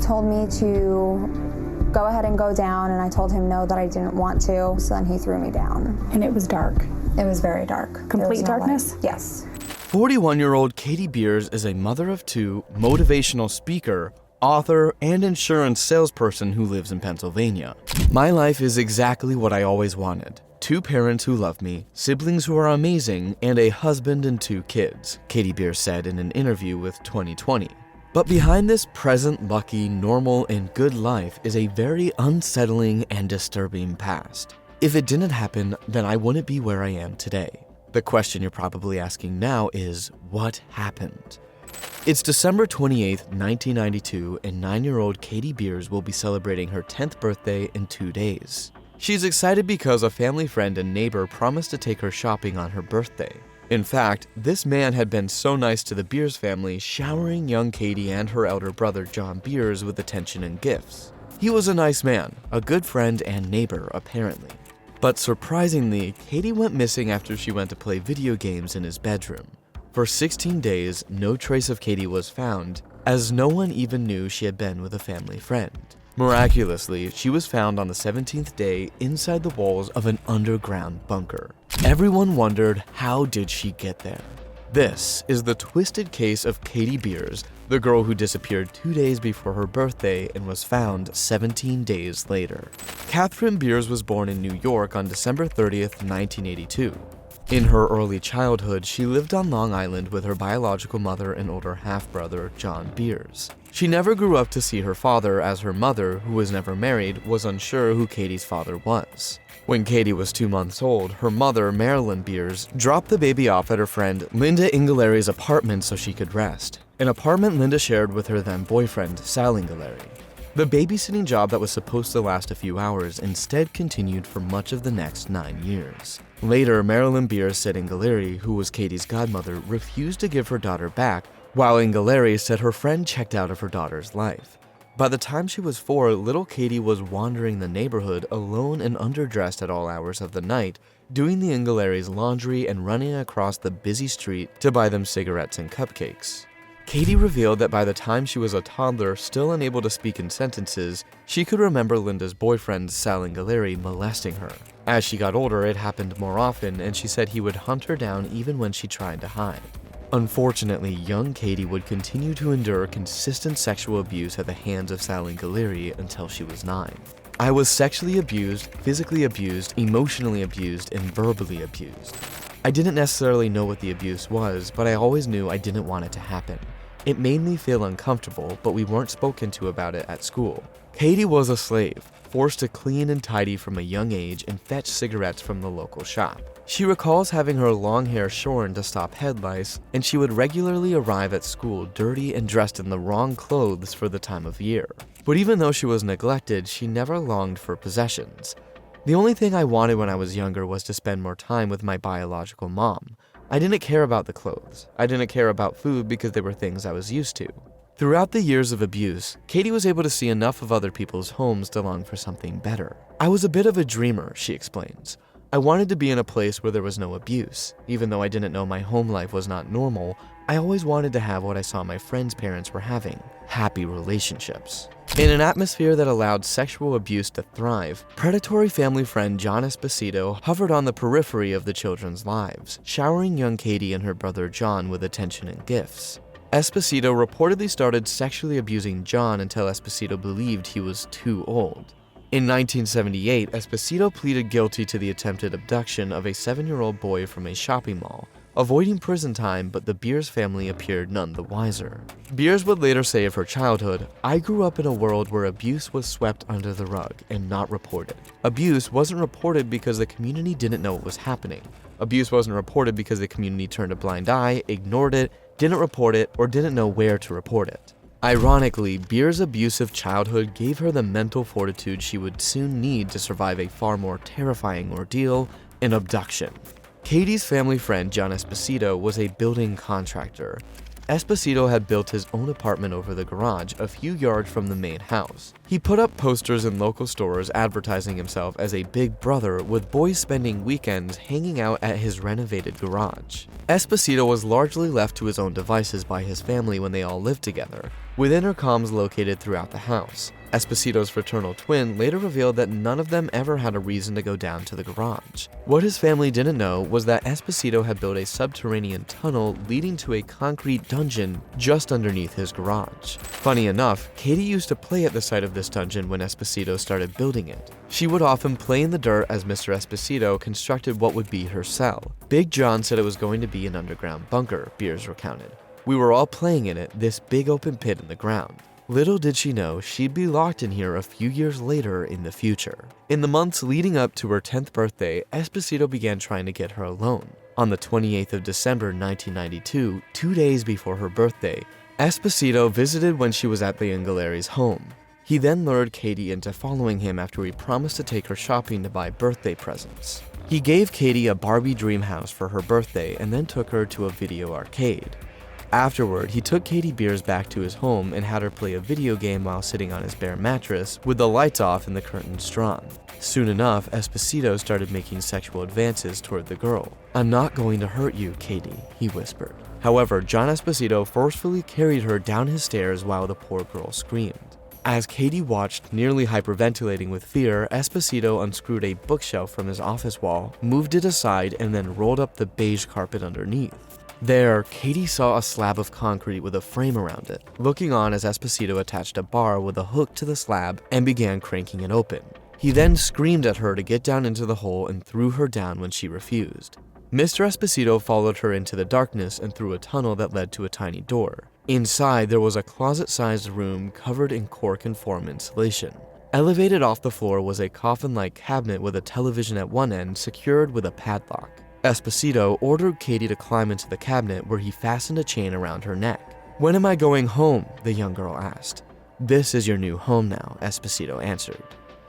told me to go ahead and go down, and I told him no, that I didn't want to, so then he threw me down. And it was dark? It was very dark. Complete darkness? Yes. 41-year-old Katie Beers is a mother of two, motivational speaker, author, and insurance salesperson who lives in Pennsylvania. My life is exactly what I always wanted. 2 parents who love me, siblings who are amazing, and a husband and 2 kids, Katie Beers said in an interview with 2020. But behind this present, lucky, normal, and good life is a very unsettling and disturbing past. If it didn't happen, then I wouldn't be where I am today. The question you're probably asking now is, what happened? It's December 28th, 1992, and 9-year-old Katie Beers will be celebrating her 10th birthday in 2 days. She's excited because a family friend and neighbor promised to take her shopping on her birthday. In fact, this man had been so nice to the Beers family, showering young Katie and her elder brother John Beers with attention and gifts. He was a nice man, a good friend and neighbor, apparently. But surprisingly, Katie went missing after she went to play video games in his bedroom. For 16 days, no trace of Katie was found, as no one even knew she had been with a family friend. Miraculously, she was found on the 17th day inside the walls of an underground bunker. Everyone wondered, how did she get there? This is the twisted case of Katie Beers, the girl who disappeared 2 days before her birthday and was found 17 days later. Catherine Beers was born in New York on December 30th, 1982. In her early childhood, she lived on Long Island with her biological mother and older half-brother, John Beers. She never grew up to see her father, as her mother, who was never married, was unsure who Katie's father was. When Katie was 2 months old, her mother, Marilyn Beers, dropped the baby off at her friend Linda Inghileri's apartment so she could rest, an apartment Linda shared with her then boyfriend, Sal Inghileri. The babysitting job that was supposed to last a few hours instead continued for much of the next 9 years. Later, Marilyn Beers said Inghileri, who was Katie's godmother, refused to give her daughter back, while Inghileri said her friend checked out of her daughter's life. By the time she was 4, little Katie was wandering the neighborhood alone and underdressed at all hours of the night, doing the Inghileri's laundry and running across the busy street to buy them cigarettes and cupcakes. Katie revealed that by the time she was a toddler, still unable to speak in sentences, she could remember Linda's boyfriend, Sal Inghileri, molesting her. As she got older, it happened more often, and she said he would hunt her down even when she tried to hide. Unfortunately, young Katie would continue to endure consistent sexual abuse at the hands of Sal Inghileri until she was 9. I was sexually abused, physically abused, emotionally abused, and verbally abused. I didn't necessarily know what the abuse was, but I always knew I didn't want it to happen. It made me feel uncomfortable, but we weren't spoken to about it at school. Katie was a slave, forced to clean and tidy from a young age and fetch cigarettes from the local shop. She recalls having her long hair shorn to stop head lice, and she would regularly arrive at school dirty and dressed in the wrong clothes for the time of year. But even though she was neglected, she never longed for possessions. The only thing I wanted when I was younger was to spend more time with my biological mom. I didn't care about the clothes. I didn't care about food because they were things I was used to. Throughout the years of abuse, Katie was able to see enough of other people's homes to long for something better. I was a bit of a dreamer, she explains. I wanted to be in a place where there was no abuse. Even though I didn't know my home life was not normal, I always wanted to have what I saw my friends' parents were having, happy relationships. In an atmosphere that allowed sexual abuse to thrive, predatory family friend John Esposito hovered on the periphery of the children's lives, showering young Katie and her brother John with attention and gifts. Esposito reportedly started sexually abusing John until Esposito believed he was too old. In 1978, Esposito pleaded guilty to the attempted abduction of a 7-year-old boy from a shopping mall, avoiding prison time, but the Beers family appeared none the wiser. Beers would later say of her childhood, "I grew up in a world where abuse was swept under the rug and not reported. Abuse wasn't reported because the community didn't know what was happening. Abuse wasn't reported because the community turned a blind eye, ignored it, didn't report it, or didn't know where to report it." Ironically, Beers' abusive childhood gave her the mental fortitude she would soon need to survive a far more terrifying ordeal, an abduction. Katie's family friend John Esposito was a building contractor. Esposito had built his own apartment over the garage, a few yards from the main house. He put up posters in local stores advertising himself as a big brother, with boys spending weekends hanging out at his renovated garage. Esposito was largely left to his own devices by his family when they all lived together. with intercoms located throughout the house. Esposito's fraternal twin later revealed that none of them ever had a reason to go down to the garage. What his family didn't know was that Esposito had built a subterranean tunnel leading to a concrete dungeon just underneath his garage. Funny enough, Katie used to play at the site of this dungeon when Esposito started building it. She would often play in the dirt as Mr. Esposito constructed what would be her cell. Big John said it was going to be an underground bunker, Beers recounted. We were all playing in it, this big open pit in the ground. Little did she know she'd be locked in here a few years later in the future. In the months leading up to her 10th birthday, Esposito began trying to get her alone. On the 28th of December 1992, 2 days before her birthday, Esposito visited when she was at the Ingaleri's home. He then lured Katie into following him after he promised to take her shopping to buy birthday presents. He gave Katie a Barbie dream house for her birthday and then took her to a video arcade. Afterward, he took Katie Beers back to his home and had her play a video game while sitting on his bare mattress with the lights off and the curtains drawn. Soon enough, Esposito started making sexual advances toward the girl. "I'm not going to hurt you, Katie," he whispered. However, John Esposito forcefully carried her down his stairs while the poor girl screamed. As Katie watched, nearly hyperventilating with fear, Esposito unscrewed a bookshelf from his office wall, moved it aside, and then rolled up the beige carpet underneath. There, Katie saw a slab of concrete with a frame around it, looking on as Esposito attached a bar with a hook to the slab and began cranking it open. He then screamed at her to get down into the hole and threw her down when she refused. Mr. Esposito followed her into the darkness and through a tunnel that led to a tiny door. Inside, there was a closet-sized room covered in cork-and-form insulation. Elevated off the floor was a coffin-like cabinet with a television at one end secured with a padlock. Esposito ordered Katie to climb into the cabinet where he fastened a chain around her neck. "When am I going home?" the young girl asked. "This is your new home now," Esposito answered.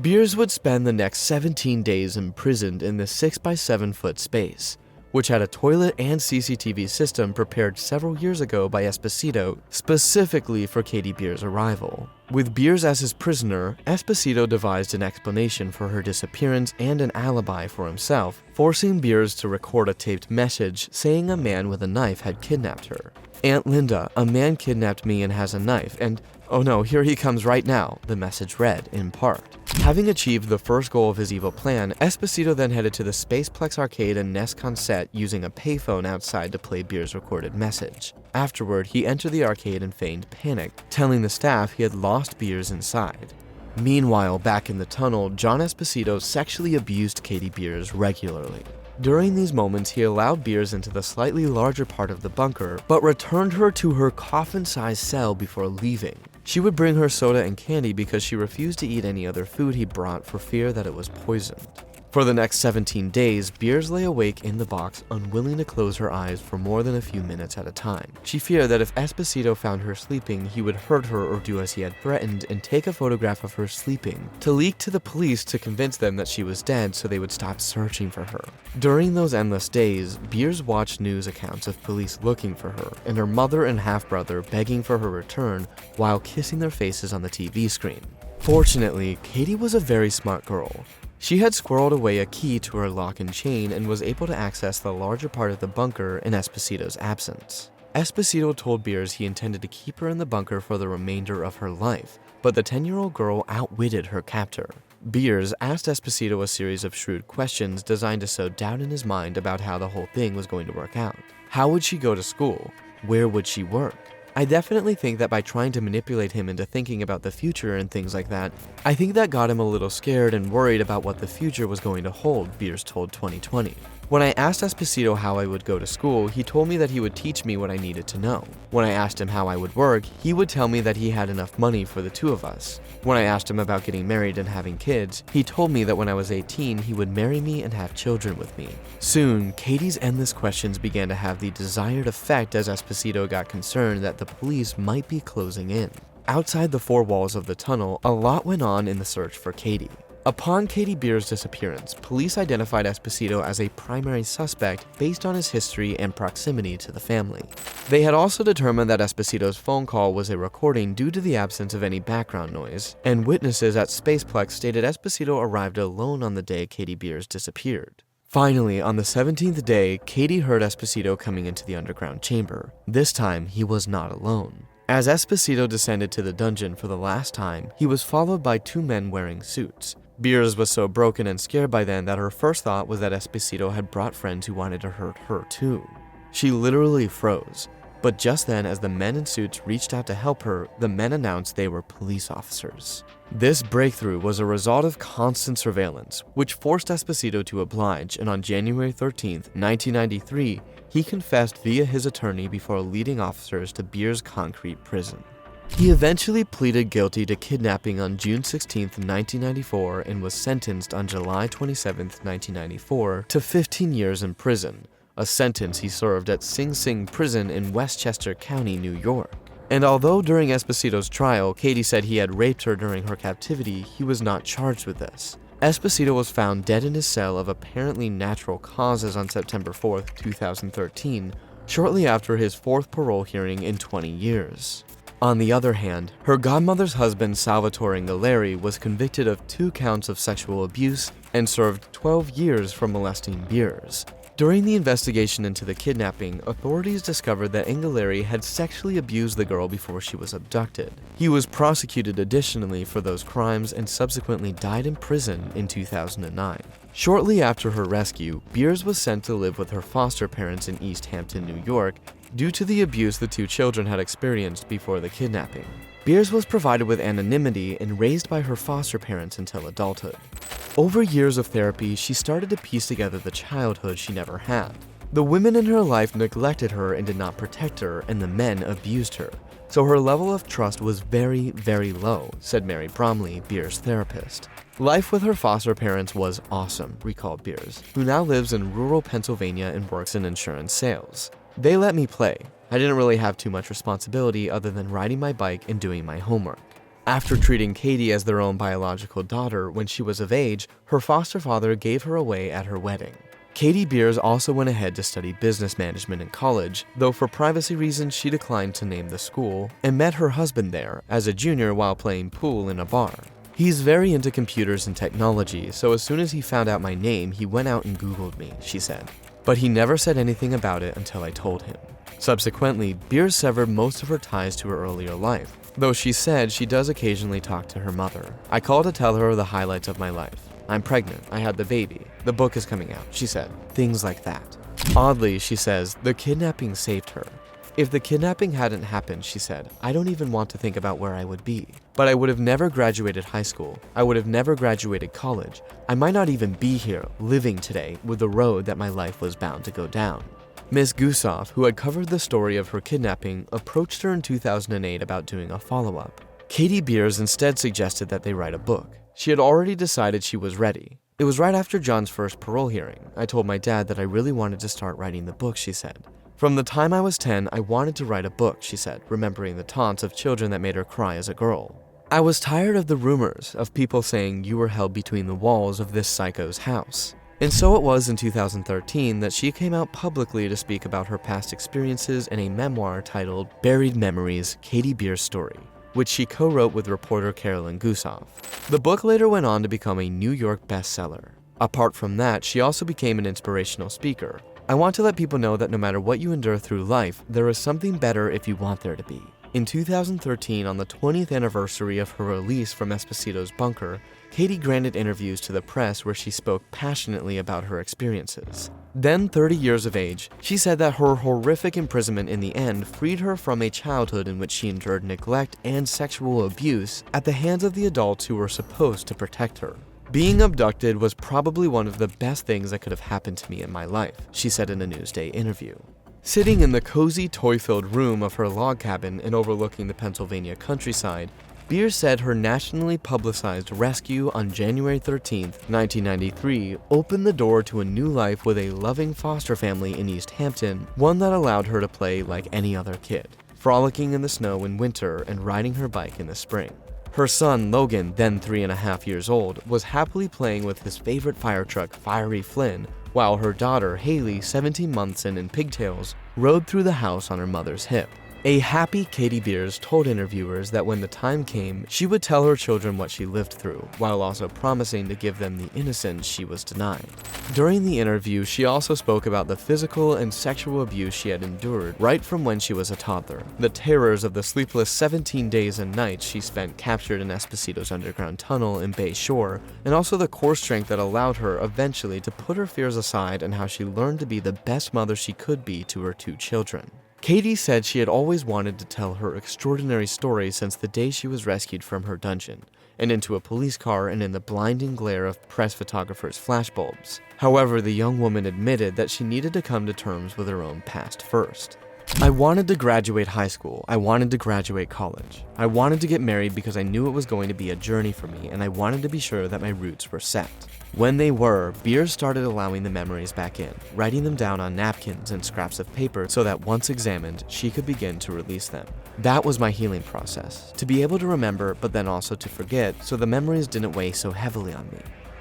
Beers would spend the next 17 days imprisoned in the 6-by-7-foot space, which had a toilet and CCTV system prepared several years ago by Esposito specifically for Katie Beers' arrival. With Beers as his prisoner, Esposito devised an explanation for her disappearance and an alibi for himself, forcing Beers to record a taped message saying a man with a knife had kidnapped her. "Aunt Linda, a man kidnapped me and has a knife, and oh no, here he comes right now," the message read, in part. Having achieved the first goal of his evil plan, Esposito then headed to the Spaceplex arcade and Nescon set using a payphone outside to play Beers' recorded message. Afterward, he entered the arcade and feigned panic, telling the staff he had lost Beers inside. Meanwhile, back in the tunnel, John Esposito sexually abused Katie Beers regularly. During these moments, he allowed Beers into the slightly larger part of the bunker, but returned her to her coffin-sized cell before leaving. She would bring her soda and candy because she refused to eat any other food he brought for fear that it was poisoned. For the next 17 days, Beers lay awake in the box, unwilling to close her eyes for more than a few minutes at a time. She feared that if Esposito found her sleeping, he would hurt her or do as he had threatened and take a photograph of her sleeping to leak to the police to convince them that she was dead so they would stop searching for her. During those endless days, Beers watched news accounts of police looking for her and her mother and half-brother begging for her return while kissing their faces on the TV screen. Fortunately, Katie was a very smart girl. She had squirreled away a key to her lock and chain and was able to access the larger part of the bunker in Esposito's absence. Esposito told Beers he intended to keep her in the bunker for the remainder of her life, but the 10-year-old girl outwitted her captor. Beers asked Esposito a series of shrewd questions designed to sow doubt in his mind about how the whole thing was going to work out. How would she go to school? Where would she work? I definitely think that by trying to manipulate him into thinking about the future and things like that, I think that got him a little scared and worried about what the future was going to hold, Beers told 2020. When I asked Esposito how I would go to school, he told me that he would teach me what I needed to know. When I asked him how I would work, he would tell me that he had enough money for the two of us. When I asked him about getting married and having kids, he told me that when I was 18, he would marry me and have children with me. Soon, Katie's endless questions began to have the desired effect as Esposito got concerned that the police might be closing in. Outside the four walls of the tunnel, a lot went on in the search for Katie. Upon Katie Beers' disappearance, police identified Esposito as a primary suspect based on his history and proximity to the family. They had also determined that Esposito's phone call was a recording due to the absence of any background noise, and witnesses at Spaceplex stated Esposito arrived alone on the day Katie Beers disappeared. Finally, on the 17th day, Katie heard Esposito coming into the underground chamber. This time, he was not alone. As Esposito descended to the dungeon for the last time, he was followed by 2 men wearing suits. Beers was so broken and scared by then that her first thought was that Esposito had brought friends who wanted to hurt her too. She literally froze. But just then, as the men in suits reached out to help her, the men announced they were police officers. This breakthrough was a result of constant surveillance, which forced Esposito to oblige, and on January 13, 1993, he confessed via his attorney before leading officers to Beers' concrete prison. He eventually pleaded guilty to kidnapping on June 16, 1994, and was sentenced on July 27, 1994, to 15 years in prison, a sentence he served at Sing Sing Prison in Westchester County, New York. And although during Esposito's trial, Katie said he had raped her during her captivity, he was not charged with this. Esposito was found dead in his cell of apparently natural causes on September 4, 2013, shortly after his 4th parole hearing in 20 years. On the other hand, her godmother's husband, Salvatore Ngaleri, was convicted of 2 counts of sexual abuse and served 12 years for molesting Beers. During the investigation into the kidnapping, authorities discovered that Ngaleri had sexually abused the girl before she was abducted. He was prosecuted additionally for those crimes and subsequently died in prison in 2009. Shortly after her rescue, Beers was sent to live with her foster parents in East Hampton, New York, due to the abuse the 2 children had experienced before the kidnapping. Beers was provided with anonymity and raised by her foster parents until adulthood. Over years of therapy, she started to piece together the childhood she never had. The women in her life neglected her and did not protect her, and the men abused her. So her level of trust was very, very low, said Mary Bromley, Beers' therapist. Life with her foster parents was awesome, recalled Beers, who now lives in rural Pennsylvania and works in insurance sales. They let me play. I didn't really have too much responsibility other than riding my bike and doing my homework. After treating Katie as their own biological daughter when she was of age, her foster father gave her away at her wedding. Katie Beers also went ahead to study business management in college, though for privacy reasons she declined to name the school, and met her husband there as a junior while playing pool in a bar. He's very into computers and technology, so as soon as he found out my name, he went out and Googled me, she said. But he never said anything about it until I told him. Subsequently, Beers severed most of her ties to her earlier life, though she said she does occasionally talk to her mother. I called to tell her the highlights of my life. I'm pregnant, I had the baby, the book is coming out, she said. Things like that. Oddly, she says, the kidnapping saved her. If the kidnapping hadn't happened, she said, I don't even want to think about where I would be. But I would have never graduated high school. I would have never graduated college. I might not even be here, living today, with the road that my life was bound to go down. Ms. Gusoff, who had covered the story of her kidnapping, approached her in 2008 about doing a follow-up. Katie Beers instead suggested that they write a book. She had already decided she was ready. It was right after John's first parole hearing. I told my dad that I really wanted to start writing the book, she said. From the time I was 10, I wanted to write a book, she said, remembering the taunts of children that made her cry as a girl. I was tired of the rumors of people saying you were held between the walls of this psycho's house. And so it was in 2013 that she came out publicly to speak about her past experiences in a memoir titled Buried Memories, Katie Beers' Story, which she co-wrote with reporter Carolyn Gusoff. The book later went on to become a New York bestseller. Apart from that, she also became an inspirational speaker. I want to let people know that no matter what you endure through life, there is something better if you want there to be. In 2013, on the 20th anniversary of her release from Esposito's bunker, Katie granted interviews to the press where she spoke passionately about her experiences. Then 30 years of age, she said that her horrific imprisonment in the end freed her from a childhood in which she endured neglect and sexual abuse at the hands of the adults who were supposed to protect her. Being abducted was probably one of the best things that could have happened to me in my life, she said in a Newsday interview. Sitting in the cozy, toy-filled room of her log cabin and overlooking the Pennsylvania countryside, Beers said her nationally publicized rescue on January 13, 1993, opened the door to a new life with a loving foster family in East Hampton, one that allowed her to play like any other kid, frolicking in the snow in winter and riding her bike in the spring. Her son, Logan, then 3.5 years old, was happily playing with his favorite fire truck, Fiery Flynn, while her daughter, Haley, 17 months and in pigtails, rode through the house on her mother's hip. A happy Katie Beers told interviewers that when the time came, she would tell her children what she lived through, while also promising to give them the innocence she was denied. During the interview, she also spoke about the physical and sexual abuse she had endured right from when she was a toddler, the terrors of the sleepless 17 days and nights she spent captured in Esposito's underground tunnel in Bay Shore, and also the core strength that allowed her eventually to put her fears aside and how she learned to be the best mother she could be to her 2 children. Katie said she had always wanted to tell her extraordinary story since the day she was rescued from her dungeon, and into a police car and in the blinding glare of press photographers' flashbulbs. However, the young woman admitted that she needed to come to terms with her own past first. I wanted to graduate high school. I wanted to graduate college. I wanted to get married because I knew it was going to be a journey for me, and I wanted to be sure that my roots were set. When they were, Beers started allowing the memories back in, writing them down on napkins and scraps of paper so that once examined, she could begin to release them. That was my healing process, to be able to remember but then also to forget so the memories didn't weigh so heavily on me.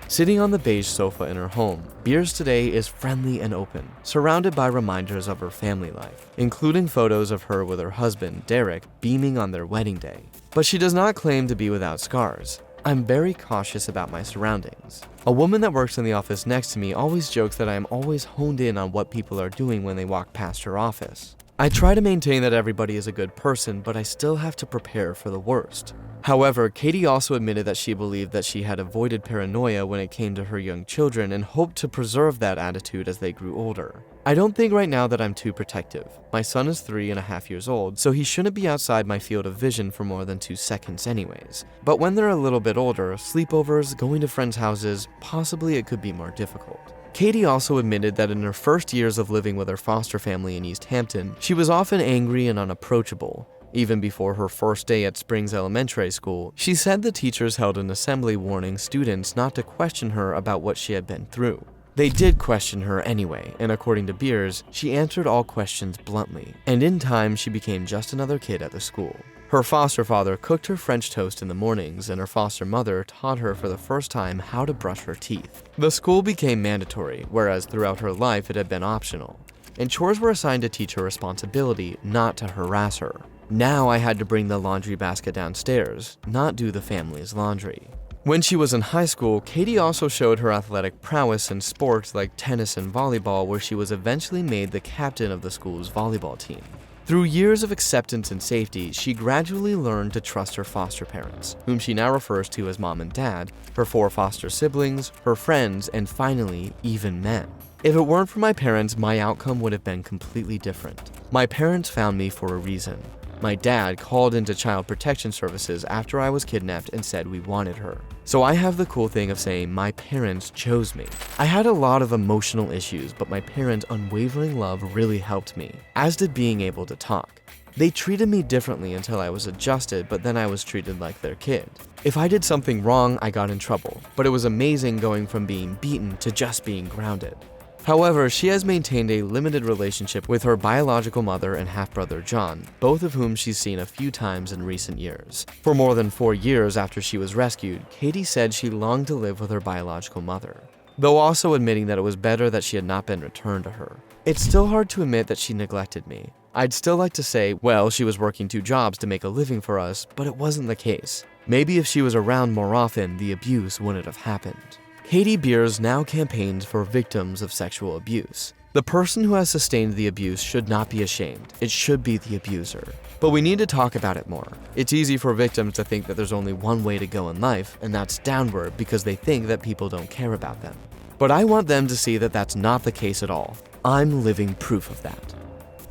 Sitting on the beige sofa in her home, Beers today is friendly and open, surrounded by reminders of her family life, including photos of her with her husband, Derek, beaming on their wedding day. But she does not claim to be without scars. I'm very cautious about my surroundings. A woman that works in the office next to me always jokes that I am always honed in on what people are doing when they walk past her office. I try to maintain that everybody is a good person, but I still have to prepare for the worst. However, Katie also admitted that she believed that she had avoided paranoia when it came to her young children and hoped to preserve that attitude as they grew older. I don't think right now that I'm too protective. My son is 3.5 years old, so he shouldn't be outside my field of vision for more than 2 seconds anyways. But when they're a little bit older, sleepovers, going to friends' houses, possibly it could be more difficult. Katie also admitted that in her first years of living with her foster family in East Hampton, she was often angry and unapproachable. Even before her first day at Springs Elementary School, she said the teachers held an assembly warning students not to question her about what she had been through. They did question her anyway, and according to Beers, she answered all questions bluntly, and in time she became just another kid at the school. Her foster father cooked her French toast in the mornings, and her foster mother taught her for the first time how to brush her teeth. The school became mandatory, whereas throughout her life it had been optional, and chores were assigned to teach her responsibility, not to harass her. Now I had to bring the laundry basket downstairs, not do the family's laundry. When she was in high school, Katie also showed her athletic prowess in sports like tennis and volleyball, where she was eventually made the captain of the school's volleyball team. Through years of acceptance and safety, she gradually learned to trust her foster parents, whom she now refers to as mom and dad, her 4 foster siblings, her friends, and finally, even men. If it weren't for my parents, my outcome would have been completely different. My parents found me for a reason. My dad called into Child Protection Services after I was kidnapped and said we wanted her. So I have the cool thing of saying my parents chose me. I had a lot of emotional issues, but my parents' unwavering love really helped me, as did being able to talk. They treated me differently until I was adjusted, but then I was treated like their kid. If I did something wrong, I got in trouble, but it was amazing going from being beaten to just being grounded. However, she has maintained a limited relationship with her biological mother and half-brother John, both of whom she's seen a few times in recent years. For more than 4 years after she was rescued, Katie said she longed to live with her biological mother, though also admitting that it was better that she had not been returned to her. It's still hard to admit that she neglected me. I'd still like to say, well, she was working 2 jobs to make a living for us, but it wasn't the case. Maybe if she was around more often, the abuse wouldn't have happened. Katie Beers now campaigns for victims of sexual abuse. The person who has sustained the abuse should not be ashamed. It should be the abuser. But we need to talk about it more. It's easy for victims to think that there's only one way to go in life, and that's downward because they think that people don't care about them. But I want them to see that that's not the case at all. I'm living proof of that.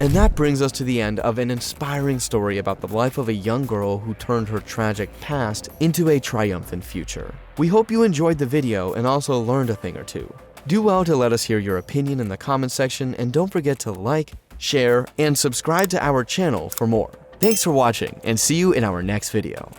And that brings us to the end of an inspiring story about the life of a young girl who turned her tragic past into a triumphant future. We hope you enjoyed the video and also learned a thing or two. Do well to let us hear your opinion in the comments section, and don't forget to like, share, and subscribe to our channel for more. Thanks for watching, and see you in our next video.